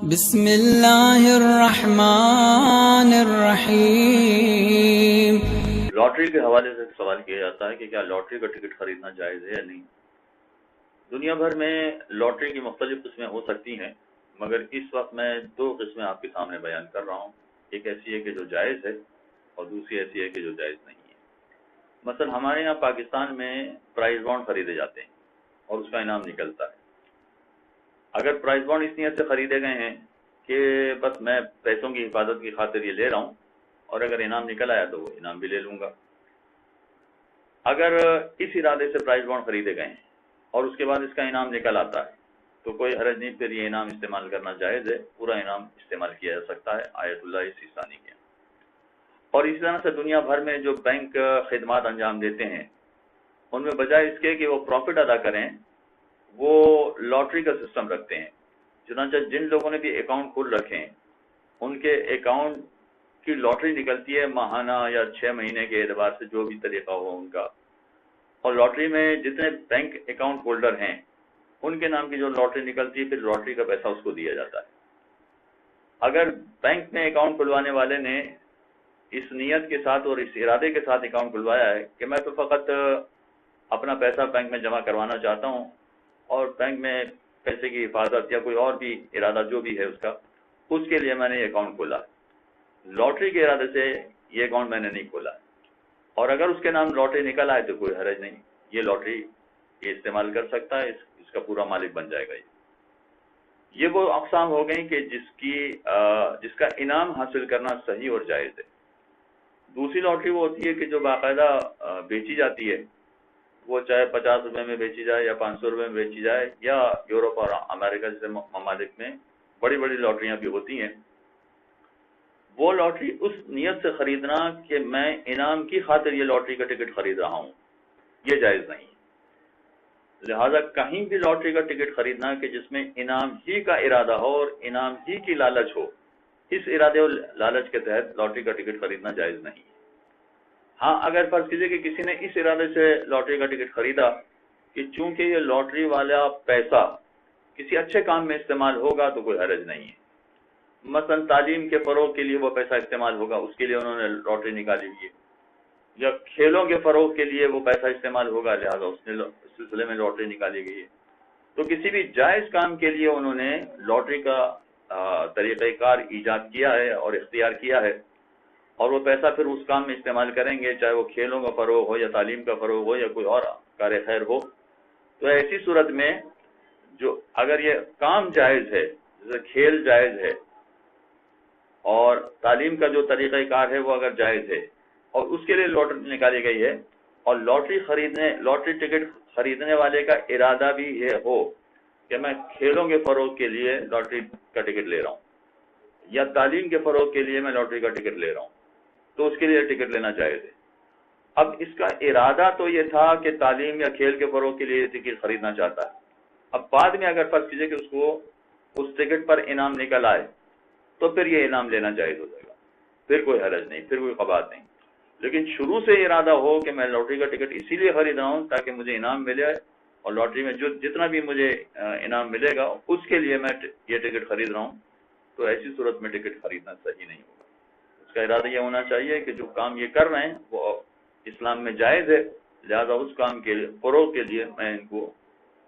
بسم اللہ الرحمن الرحیم۔ لاٹری کے حوالے سے سوال کیا جاتا ہے کہ کیا لاٹری کا ٹکٹ خریدنا جائز ہے یا نہیں۔ دنیا بھر میں لاٹری کی مختلف قسمیں ہو سکتی ہیں، مگر اس وقت میں دو قسمیں آپ کے سامنے بیان کر رہا ہوں۔ ایک ایسی ہے کہ جو جائز ہے اور دوسری ایسی ہے کہ جو جائز نہیں ہے۔ مثلا ہمارے یہاں پاکستان میں پرائز بانڈ خریدے جاتے ہیں اور اس کا انعام نکلتا ہے۔ اگر پرائز بانڈ اس نیت سے خریدے گئے ہیں کہ بس میں پیسوں کی حفاظت کی خاطر یہ لے رہا ہوں اور اگر انعام نکل آیا تو وہ انعام بھی لے لوں گا۔ اگر اس ارادے سے پرائز بانڈ خریدے گئے ہیں اور اس کے بعد اس کا انعام نکل آتا ہے تو کوئی حرج نہیں، پھر یہ انعام استعمال کرنا جائز ہے، پورا انعام استعمال کیا جا سکتا ہے آیت اللہ ثانی کے۔ اور اسی طرح سے دنیا بھر میں جو بینک خدمات انجام دیتے ہیں ان میں بجائے اس کے کہ وہ پروفٹ ادا کریں، وہ لاٹری کا سسٹم رکھتے ہیں۔ چنانچہ جن لوگوں نے بھی اکاؤنٹ کھول رکھے ہیں ان کے اکاؤنٹ کی لاٹری نکلتی ہے ماہانہ یا 6 مہینے کے اعتبار سے، جو بھی طریقہ ہو ان کا۔ اور لاٹری میں جتنے بینک اکاؤنٹ ہولڈر ہیں ان کے نام کی جو لاٹری نکلتی ہے، پھر لاٹری کا پیسہ اس کو دیا جاتا ہے۔ اگر بینک میں اکاؤنٹ کھلوانے والے نے اس نیت کے ساتھ اور اس ارادے کے ساتھ اکاؤنٹ کھلوایا ہے کہ میں تو فقط اپنا پیسہ بینک میں جمع کروانا چاہتا ہوں اور بینک میں پیسے کی حفاظت یا کوئی اور بھی ارادہ جو بھی ہے اس کا، اس کے لیے میں نے یہ اکاؤنٹ کھولا، لاٹری کے ارادے سے یہ اکاؤنٹ میں نے نہیں کھولا، اور اگر اس کے نام لاٹری نکل آئے تو کوئی حرج نہیں، یہ لاٹری یہ استعمال کر سکتا ہے، اس کا پورا مالک بن جائے گا۔ یہ وہ اقسام ہو گئیں کہ جس کا انعام حاصل کرنا صحیح اور جائز ہے۔ دوسری لاٹری وہ ہوتی ہے کہ جو باقاعدہ بیچی جاتی ہے، وہ چاہے 50 روپے میں بیچی جائے یا 500 روپے میں بیچی جائے، یا یورپ اور امریکہ جیسے ممالک میں بڑی بڑی لاٹریاں بھی ہوتی ہیں۔ وہ لاٹری اس نیت سے خریدنا کہ میں انعام کی خاطر یہ لاٹری کا ٹکٹ خرید رہا ہوں، یہ جائز نہیں۔ لہذا کہیں بھی لاٹری کا ٹکٹ خریدنا کہ جس میں انعام ہی کا ارادہ ہو اور انعام ہی کی لالچ ہو، اس ارادے اور لالچ کے تحت لاٹری کا ٹکٹ خریدنا جائز نہیں۔ ہاں، اگر فرض کیجئے کہ کسی نے اس ارادے سے لاٹری کا ٹکٹ خریدا کہ چونکہ یہ لاٹری والا پیسہ کسی اچھے کام میں استعمال ہوگا تو کوئی حرج نہیں ہے۔ مثلا تعلیم کے فروغ کے لیے وہ پیسہ استعمال ہوگا، اس کے لیے انہوں نے لاٹری نکالی ہوئی ہے، یا کھیلوں کے فروغ کے لیے وہ پیسہ استعمال ہوگا، لہذا اس سلسلے میں لاٹری نکالی گئی ہے۔ تو کسی بھی جائز کام کے لیے انہوں نے لاٹری کا طریقہ کار ایجاد کیا ہے اور اختیار کیا ہے، اور وہ پیسہ پھر اس کام میں استعمال کریں گے، چاہے وہ کھیلوں کا فروغ ہو یا تعلیم کا فروغ ہو یا کوئی اور کار خیر ہو۔ تو ایسی صورت میں جو اگر یہ کام جائز ہے، جیسے کھیل جائز ہے اور تعلیم کا جو طریقہ کار ہے وہ اگر جائز ہے اور اس کے لیے لاٹری نکالی گئی ہے، اور لاٹری ٹکٹ خریدنے والے کا ارادہ بھی یہ ہو کہ میں کھیلوں کے فروغ کے لیے لاٹری کا ٹکٹ لے رہا ہوں یا تعلیم کے فروغ کے لیے میں لاٹری کا ٹکٹ لے رہا ہوں، تو اس کے لیے ٹکٹ لینا جائز ہے۔ اب اس کا ارادہ تو یہ تھا کہ تعلیم یا کھیل کے فروغ کے لیے ٹکٹ خریدنا چاہتا ہے، اب بعد میں اگر فرض کیجئے کہ اس کو اس ٹکٹ پر انعام نکل آئے تو پھر یہ انعام لینا جائز ہو جائے گا، پھر کوئی حرج نہیں، پھر کوئی قباحت نہیں۔ لیکن شروع سے ارادہ ہو کہ میں لاٹری کا ٹکٹ اسی لیے خرید رہا ہوں تاکہ مجھے انعام ملے، اور لاٹری میں جتنا بھی مجھے انعام ملے گا اس کے لیے میں یہ ٹکٹ خرید رہا ہوں، تو ایسی صورت میں ٹکٹ خریدنا صحیح نہیں ہوگا۔ اس کا ارادہ یہ ہونا چاہیے کہ جو کام یہ کر رہے ہیں وہ اسلام میں جائز ہے، لہذا اس کام کے فروغ کے لیے میں ان کو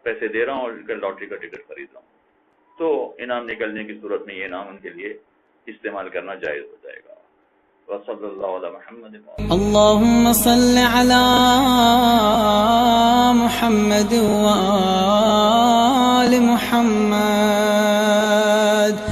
پیسے دے رہا ہوں اور ان کا لاٹری کا ٹکٹ خرید رہا ہوں، تو انعام نکلنے کی صورت میں یہ انعام ان کے لیے استعمال کرنا جائز ہو جائے گا۔ وصلی اللہ علی محمد۔ اللہم صل علی محمد وآل محمد۔